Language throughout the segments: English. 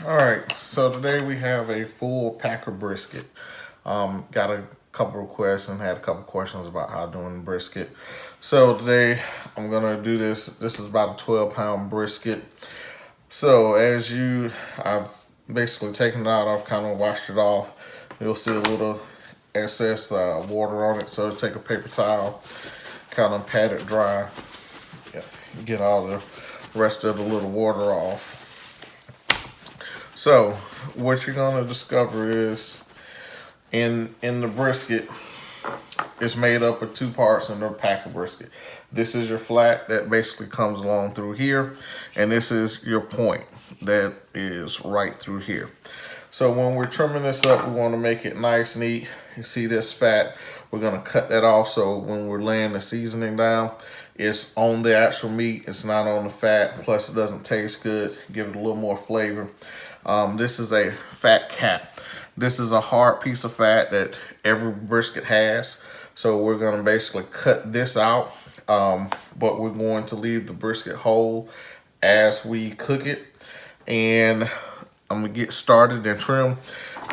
All right, so today we have a full pack of brisket. Got a couple requests and had a couple questions about how doing brisket. So today I'm gonna do this. This is about a 12-pound brisket. So I've basically taken it out. I've kind of washed it off. You'll see a little excess water on it. So take a paper towel, kind of pat it dry, get all the rest of the little water off. So what you're gonna discover is in the brisket, it's made up of two parts in the pack of brisket. This is your flat that basically comes along through here, and this is your point that is right through here. So when we're trimming this up, we want to make it nice, neat. You see this fat, we're gonna cut that off so when we're laying the seasoning down, it's on the actual meat, it's not on the fat, plus it doesn't taste good, give it a little more flavor. This is a fat cap. This is a hard piece of fat that every brisket has. So we're gonna basically cut this out, but we're going to leave the brisket whole as we cook it. And I'm gonna get started and trim.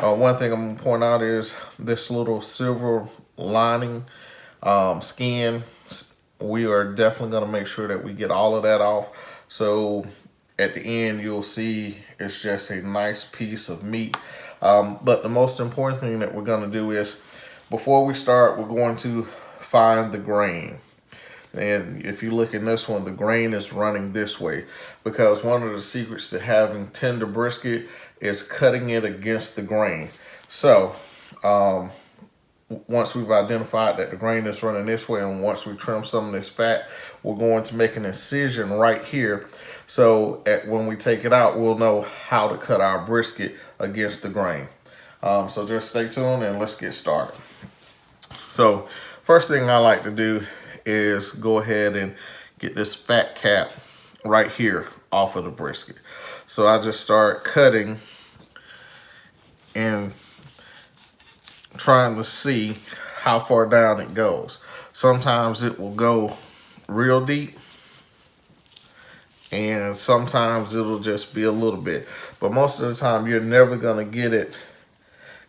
One thing I'm gonna point out is this little silver lining skin. We are definitely gonna make sure that we get all of that off. So at the end, you'll see it's just a nice piece of meat. But the most important thing that we're gonna do is, before we start, we're going to find the grain. And if you look in this one, the grain is running this way, because one of the secrets to having tender brisket is cutting it against the grain. So once we've identified that the grain is running this way, and once we trim some of this fat, we're going to make an incision right here. So when we take it out, we'll know how to cut our brisket against the grain. So just stay tuned and let's get started. So first thing I like to do is go ahead and get this fat cap right here off of the brisket. So I just start cutting and trying to see how far down it goes. Sometimes it will go real deep, and sometimes it'll just be a little bit. But most of the time, you're never gonna get it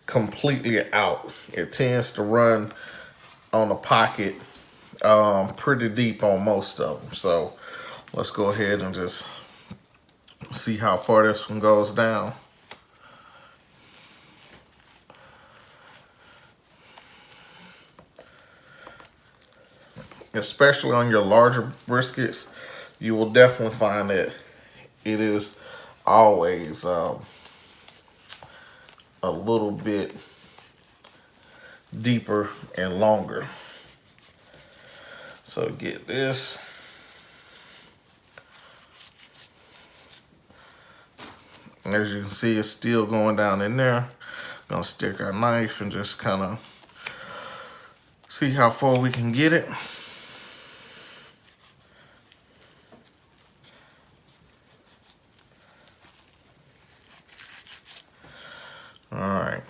completely out. It tends to run on a pocket pretty deep on most of them. So let's go ahead and just see how far this one goes down. Especially on your larger briskets, you will definitely find that it is always a little bit deeper and longer. So get this. As you can see, it's still going down in there. Gonna stick our knife and just kind of see how far we can get it. All right.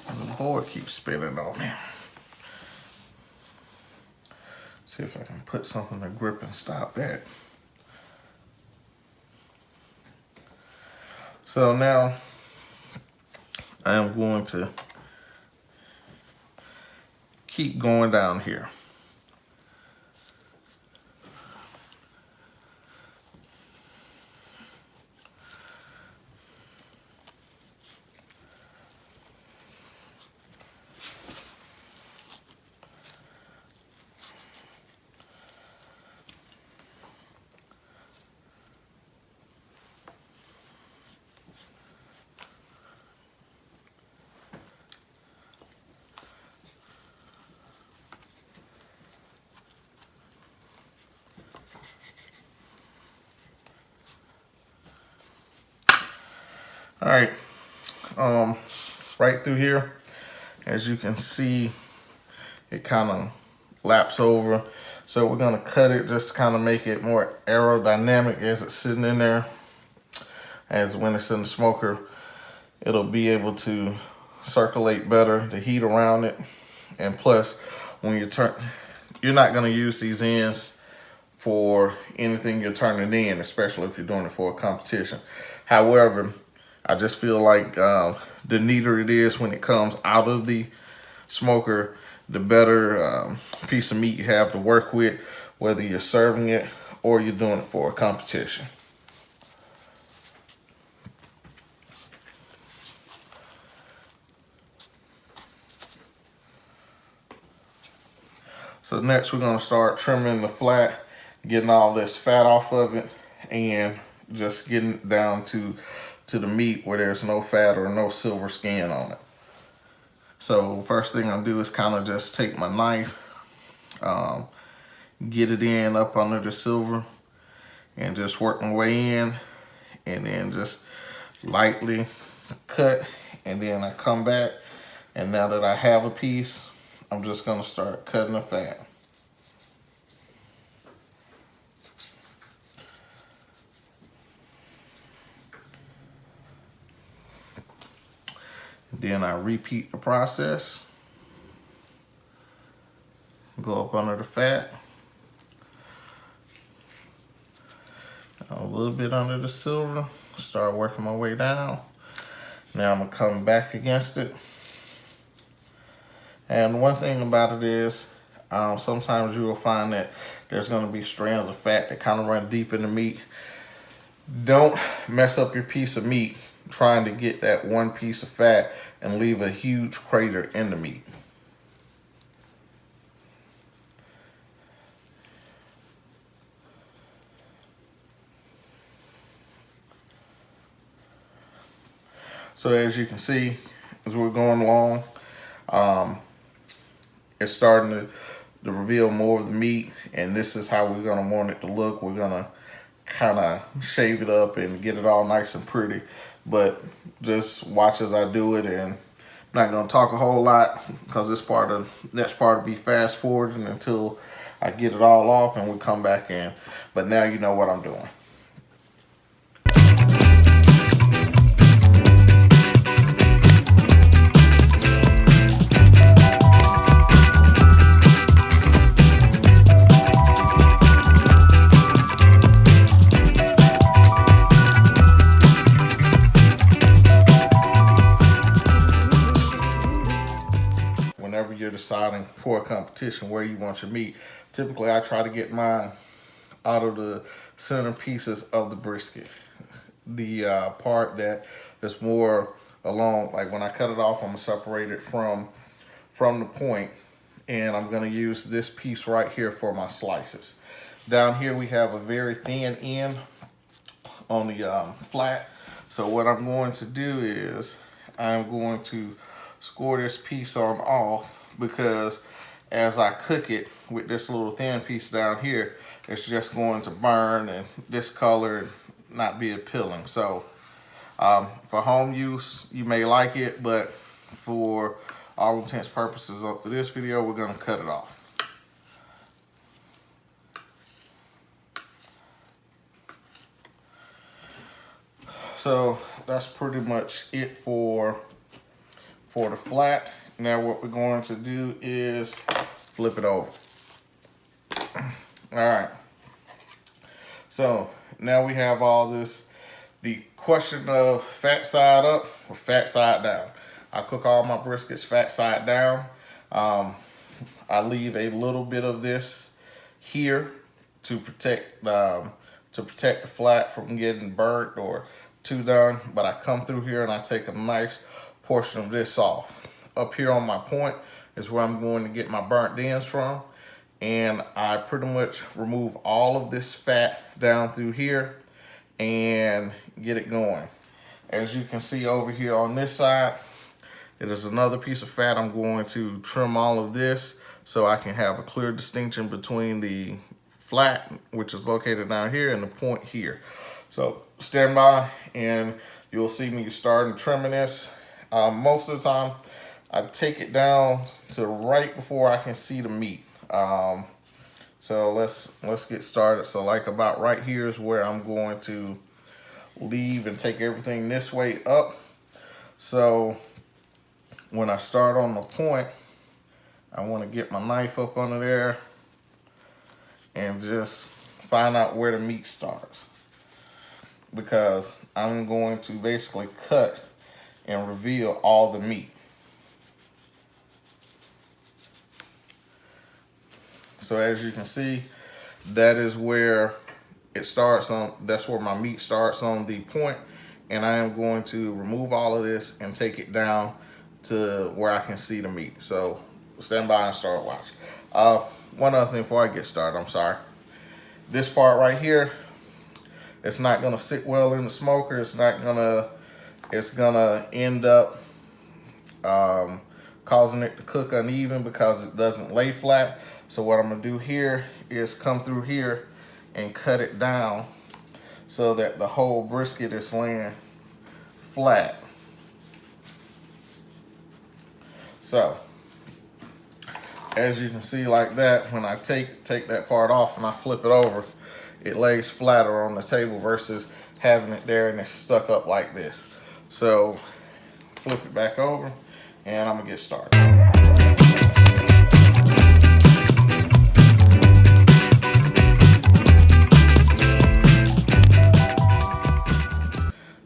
The board keeps spinning on me. See if I can put something to grip and stop that. So now I am going to keep going down here. All right, right through here, as you can see, it kind of laps over. So we're gonna cut it just to kind of make it more aerodynamic as it's sitting in there. as when it's in the smoker, it'll be able to circulate better, the heat around it. And plus, when you turn, you're not gonna use these ends for anything you're turning in, especially if you're doing it for a competition. However, I just feel like the neater it is when it comes out of the smoker, the better piece of meat you have to work with, whether you're serving it or you're doing it for a competition. So next we're gonna start trimming the flat, getting all this fat off of it, and just getting down to the meat where there's no fat or no silver skin on it. So first thing I do is kind of just take my knife, get it in up under the silver, and just work my way in, and then just lightly cut, and then I come back, and now that I have a piece, I'm just gonna start cutting the fat. Then I repeat the process. Go up under the fat. A little bit under the silver. Start working my way down. Now I'm gonna come back against it. And one thing about it is, sometimes you will find that there's gonna be strands of fat that kind of run deep in the meat. Don't mess up your piece of meat trying to get that one piece of fat and leave a huge crater in the meat. So as you can see, as we're going along, it's starting to reveal more of the meat, and this is how we're gonna want it to look. We're gonna kind of shave it up and get it all nice and pretty, but just watch as I do it, and I'm not gonna talk a whole lot because this next part will be fast forwarding until I get it all off and we come back in. But now you know what I'm doing. Whenever you're deciding for a competition where you want your meat, typically I try to get mine out of the center pieces of the brisket. The part that is more along, like when I cut it off, I'm gonna separate it from the point, and I'm gonna use this piece right here for my slices. Down here we have a very thin end on the flat. So what I'm going to do is I'm going to score this piece on off, because as I cook it with this little thin piece down here, it's just going to burn and discolor and not be appealing. So for home use, you may like it, but for all intents and purposes for this video, we're gonna cut it off. So that's pretty much it for the flat. Now what we're going to do is flip it over. All right. So now we have all this, the question of fat side up or fat side down. I cook all my briskets fat side down. I leave a little bit of this here to protect the flat from getting burnt or too done, but I come through here and I take a nice portion of this off. Up here on my point is where I'm going to get my burnt ends from, and I pretty much remove all of this fat down through here and get it going. As you can see over here on this side, it is another piece of fat. I'm going to trim all of this so I can have a clear distinction between the flat, which is located down here, and the point here. So stand by and you'll see me starting trimming this. Most of the time, I take it down to right before I can see the meat. So let's get started. So like about right here is where I'm going to leave and take everything this way up. So when I start on the point, I want to get my knife up under there and just find out where the meat starts, because I'm going to basically cut and reveal all the meat. So as you can see, that is where it starts on, that's where my meat starts on the point, and I am going to remove all of this and take it down to where I can see the meat. So stand by and start watching. One other thing before I get started, I'm sorry. This part right here, it's not gonna sit well in the smoker. It's gonna end up causing it to cook uneven because it doesn't lay flat. So what I'm gonna do here is come through here and cut it down so that the whole brisket is laying flat. So as you can see like that, when I take that part off and I flip it over, it lays flatter on the table versus having it there and it's stuck up like this. So flip it back over and I'm gonna get started.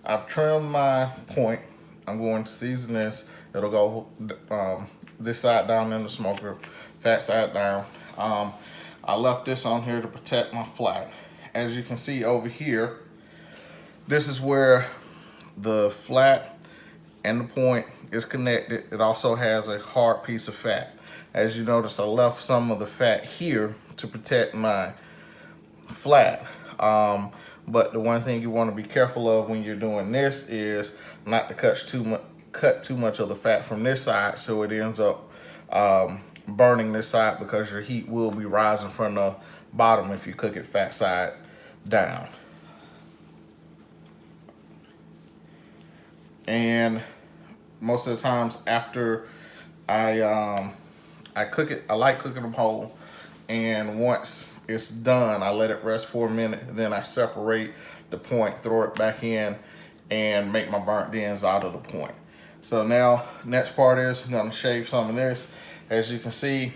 I've trimmed my point. I'm going to season this. It'll go this side down in the smoker, fat side down. I left this on here to protect my flat. As you can see over here, this is where the flat and the point is connected. It also has a hard piece of fat. As you notice, I left some of the fat here to protect my flat. But the one thing you want to be careful of when you're doing this is not to cut too much of the fat from this side, so it ends up burning this side, because your heat will be rising from the bottom if you cook it fat side down. And most of the times after I cook it, I like cooking them whole, and once it's done, I let it rest for a minute, and then I separate the point, throw it back in, and make my burnt ends out of the point. So now, next part is I'm gonna shave some of this. As you can see,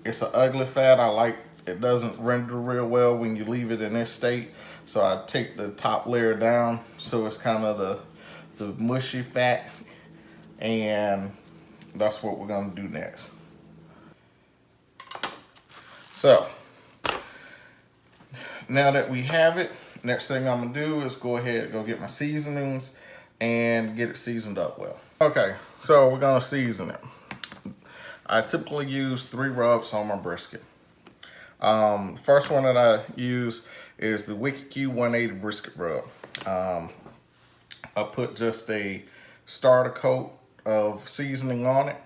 it's an ugly fat. It doesn't render real well when you leave it in this state. So I take the top layer down, so it's kind of the mushy fat, and that's what we're gonna do next. So now that we have it, next thing I'm gonna do is go ahead and go get my seasonings and get it seasoned up well. Okay, so we're gonna season it. I typically use 3 rubs on my brisket. The first one that I use is the Wicked Q 180 brisket rub. I put just a starter coat of seasoning on it,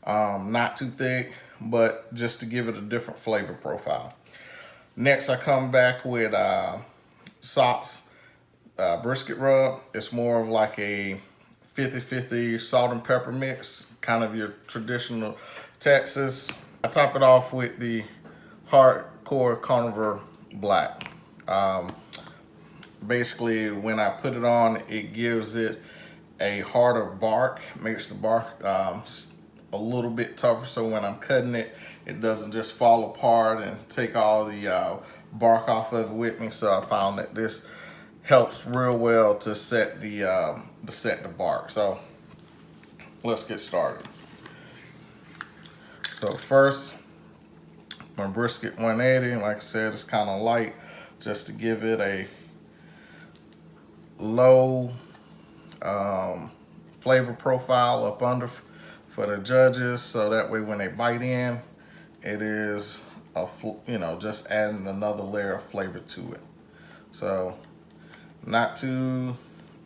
not too thick, but just to give it a different flavor profile. Next, I come back with Socks brisket rub. It's more of like a 50-50 salt and pepper mix, kind of your traditional Texas. I top it off with the Hardcore Carnivore Black. Basically, when I put it on, it gives it a harder bark, makes the bark a little bit tougher, so when I'm cutting it, it doesn't just fall apart and take all the bark off of it with me. So I found that this helps real well to set the bark. So let's get started. So first, my brisket 180, like I said, it's kind of light, just to give it a low flavor profile up under for the judges, so that way when they bite in, it is just adding another layer of flavor to it. So not too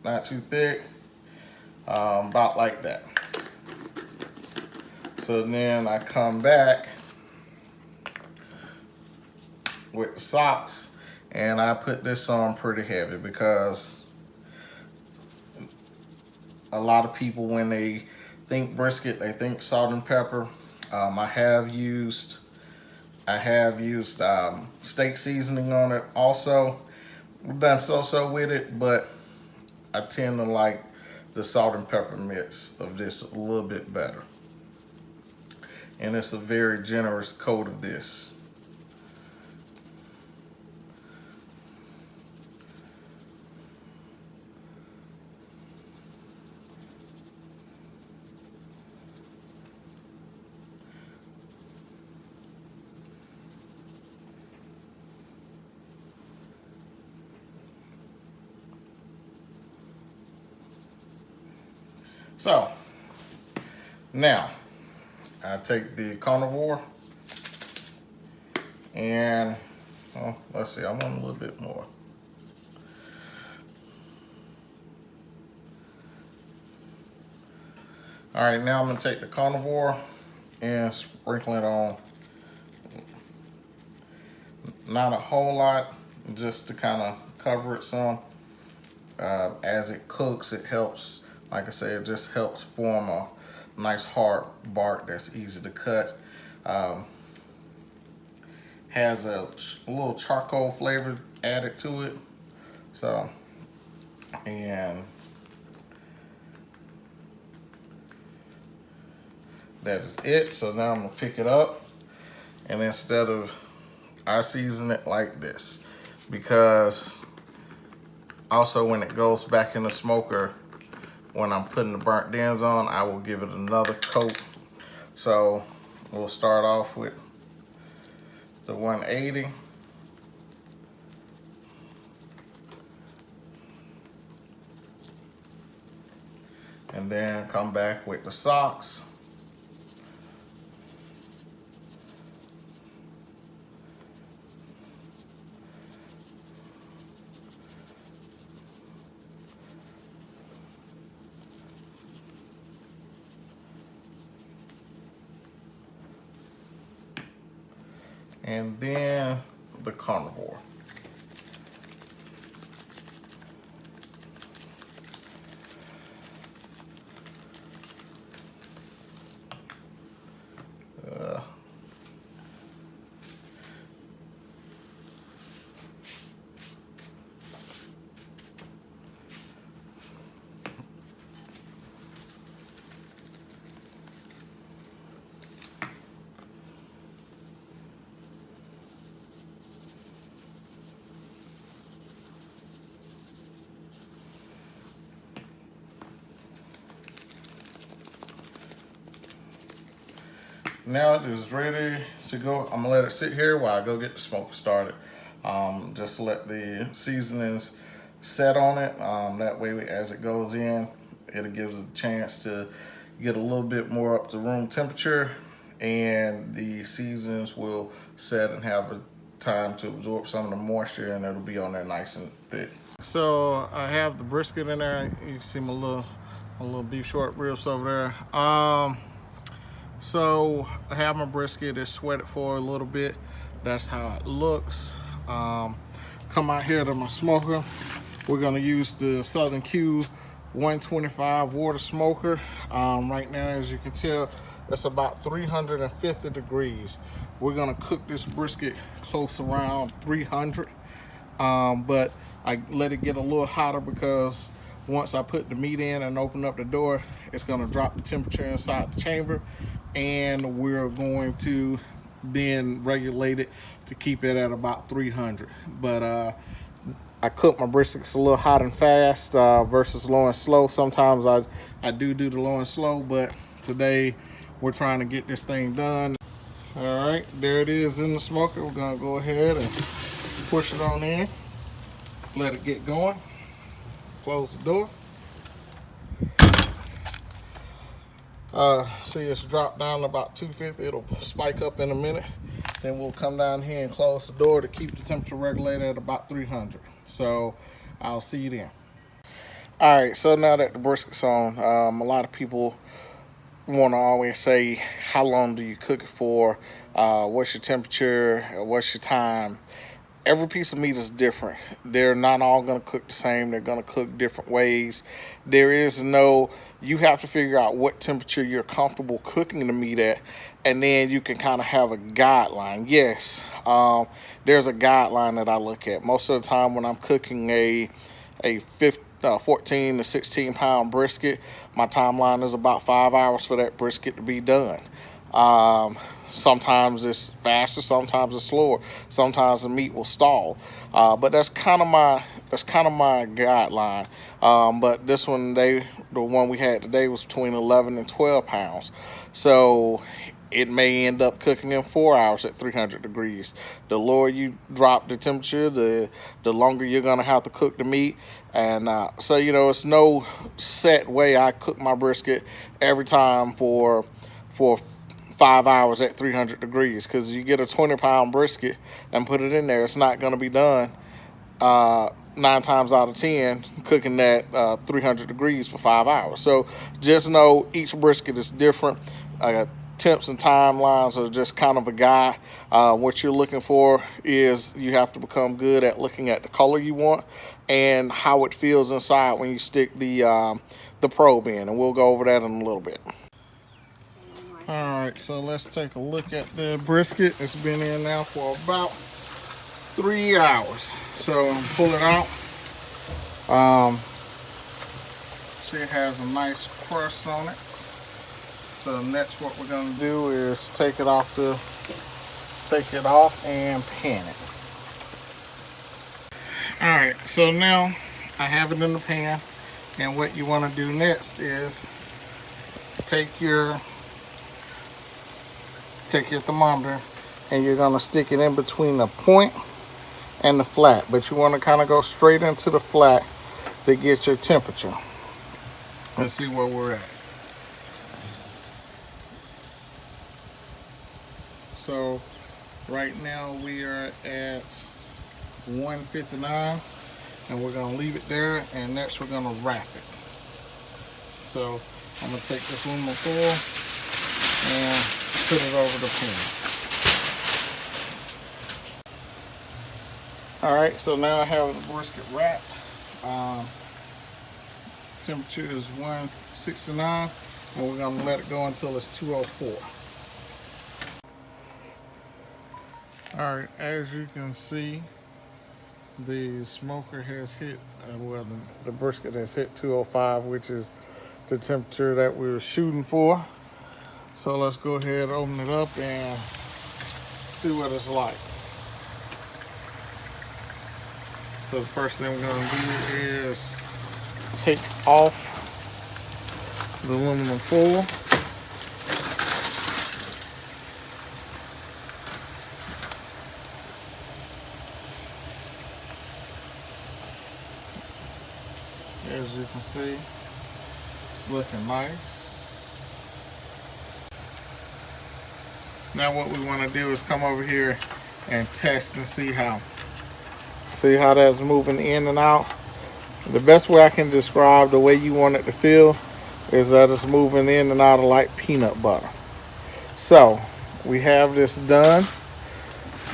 thick, about like that. So then I come back with the Socks, and I put this on pretty heavy, because a lot of people, when they think brisket, they think salt and pepper. I have used steak seasoning on it also, I've done so with it, but I tend to like the salt and pepper mix of this a little bit better. And it's a very generous coat of this. So now I take the carnivore and let's see, I want a little bit more. All right, now I'm gonna take the carnivore and sprinkle it on. Not a whole lot, just to kind of cover it some. As it cooks, it helps, like I said, it just helps form a nice hard bark that's easy to cut. Has a little charcoal flavor added to it. So, and that is it. So now I'm gonna pick it up, and instead of, I season it like this, because also when it goes back in the smoker, when I'm putting the burnt ends on, I will give it another coat. So we'll start off with the 180. And then come back with the socks. And then the carnivore. Now it is ready to go. I'm gonna let it sit here while I go get the smoker started. Just let the seasonings set on it. That way, as it goes in, it gives it a chance to get a little bit more up to room temperature, and the seasonings will set and have a time to absorb some of the moisture, and it'll be on there nice and thick. So I have the brisket in there. You can see my little beef short ribs over there. So I have my brisket, it's sweated for a little bit. That's how it looks. Come out here to my smoker. We're gonna use the Southern Q 125 water smoker. Right now, as you can tell, it's about 350 degrees. We're gonna cook this brisket close around 300. But I let it get a little hotter because once I put the meat in and open up the door, it's gonna drop the temperature inside the chamber, and we're going to then regulate it to keep it at about 300. But I cook my briskets a little hot and fast versus low and slow. Sometimes I do the low and slow, but today we're trying to get this thing done. All right, there it is in the smoker. We're gonna go ahead and push it on in, let it get going, close the door. See, it's dropped down to about 250. It'll spike up in a minute. Then we'll come down here and close the door to keep the temperature regulated at about 300. So I'll see you then. All right, so now that the brisket's on, a lot of people want to always say, how long do you cook it for? What's your temperature? What's your time? Every piece of meat is different. They're not all gonna cook the same. They're gonna cook different ways. There is no, you have to figure out what temperature you're comfortable cooking the meat at. and then you can kind of have a guideline. Yes, there's a guideline that I look at most of the time when I'm cooking a 14 to 16 pound brisket. My timeline is about 5 hours for that brisket to be done. Sometimes it's faster, sometimes it's slower, sometimes the meat will stall. But that's kind of my guideline. But this one, the one we had today, was between 11 and 12 pounds. So it may end up cooking in 4 hours at 300 degrees. The lower you drop the temperature, the longer you're gonna have to cook the meat. And so, you know, it's no set way I cook my brisket every time for 5 hours at 300 degrees, because you get a 20-pound brisket and put it in there, it's not going to be done 9 times out of 10 cooking that 300 degrees for 5 hours. So just know each brisket is different. Temps and timelines are just kind of a guide. What you're looking for is you have to become good at looking at the color you want and how it feels inside when you stick the probe in, and we'll go over that in a little bit. All right, so let's take a look at the brisket. It's been in now for about 3 hours. So pull it out. See, it has a nice crust on it. So next, what we're gonna do is take it off and pan it. All right, so now I have it in the pan, and what you want to do next is take your thermometer, and you're gonna stick it in between the point and the flat, but you want to kind of go straight into the flat to get your temperature. Let's see where we're at. So right now we are at 159, and we're gonna leave it there, and next we're gonna wrap it. So I'm gonna take this aluminum foil and put it over the pan. All right, so now I have the brisket wrapped. Temperature is 169, and we're gonna let it go until it's 204. All right, as you can see, the smoker has hit, the brisket has hit 205, which is the temperature that we were shooting for. So let's go ahead and open it up and see what it's like. So the first thing we're gonna do is take off the aluminum foil. As you can see, it's looking nice. Now what we want to do is come over here and test and see how that's moving in and out. The best way I can describe the way you want it to feel is that it's moving in and out of like peanut butter. So we have this done.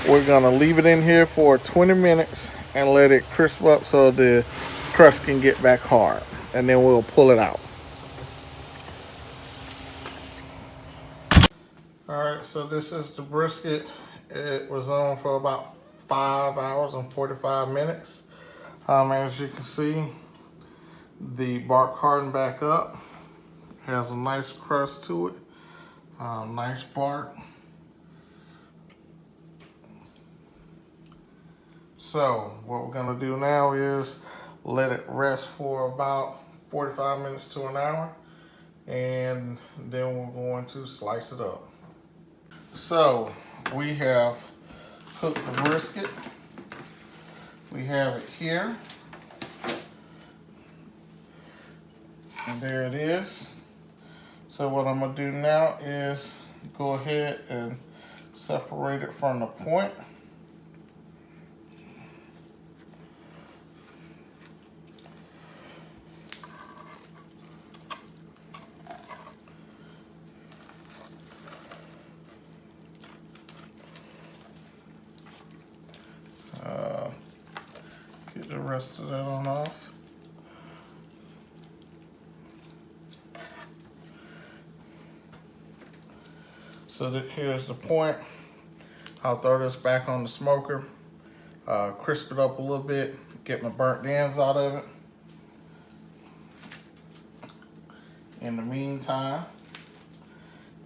We're gonna leave it in here for 20 minutes and let it crisp up so the crust can get back hard, and then we'll pull it out. All right, so this is the brisket. It was on for about 5 hours and 45 minutes. As you can see, the bark hardened back up. Has a nice crust to it. Nice bark. So what we're gonna do now is let it rest for about 45 minutes to an hour, and then we're going to slice it up. So we have cooked the brisket. We have it here. And there it is. So what I'm gonna do now is go ahead and separate it from the point. Get the rest of that on off. So here's the point. I'll throw this back on the smoker, crisp it up a little bit, get my burnt ends out of it. In the meantime,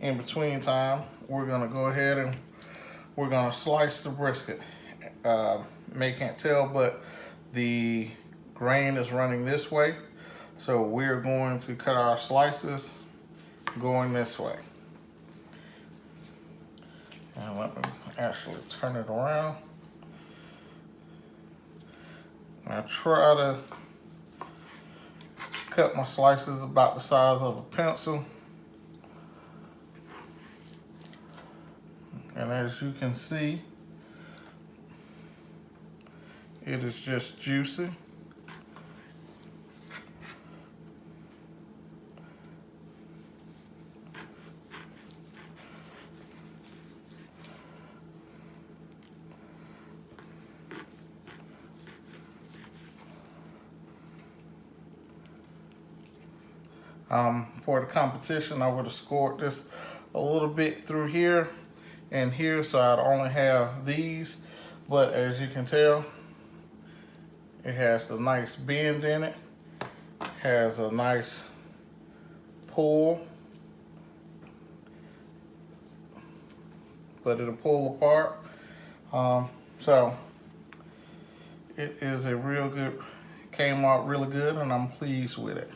in between time, we're gonna go ahead and we're gonna slice the brisket. May can't tell, but the grain is running this way. So we're going to cut our slices going this way. And let me actually turn it around. I try to cut my slices about the size of a pencil. And as you can see, it is just juicy. For the competition, I would have scored this a little bit through here and here, so I'd only have these. But as you can tell, it has a nice bend in it, has a nice pull, but it'll pull apart. So it is a real good, came out really good, and I'm pleased with it.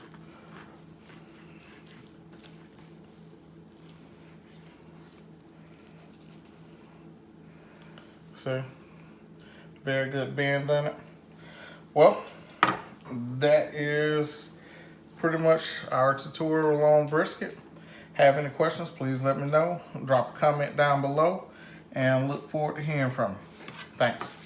See, very good bend in it. Well, that is pretty much our tutorial on brisket. Have any questions, please let me know. Drop a comment down below and look forward to hearing from you. Thanks.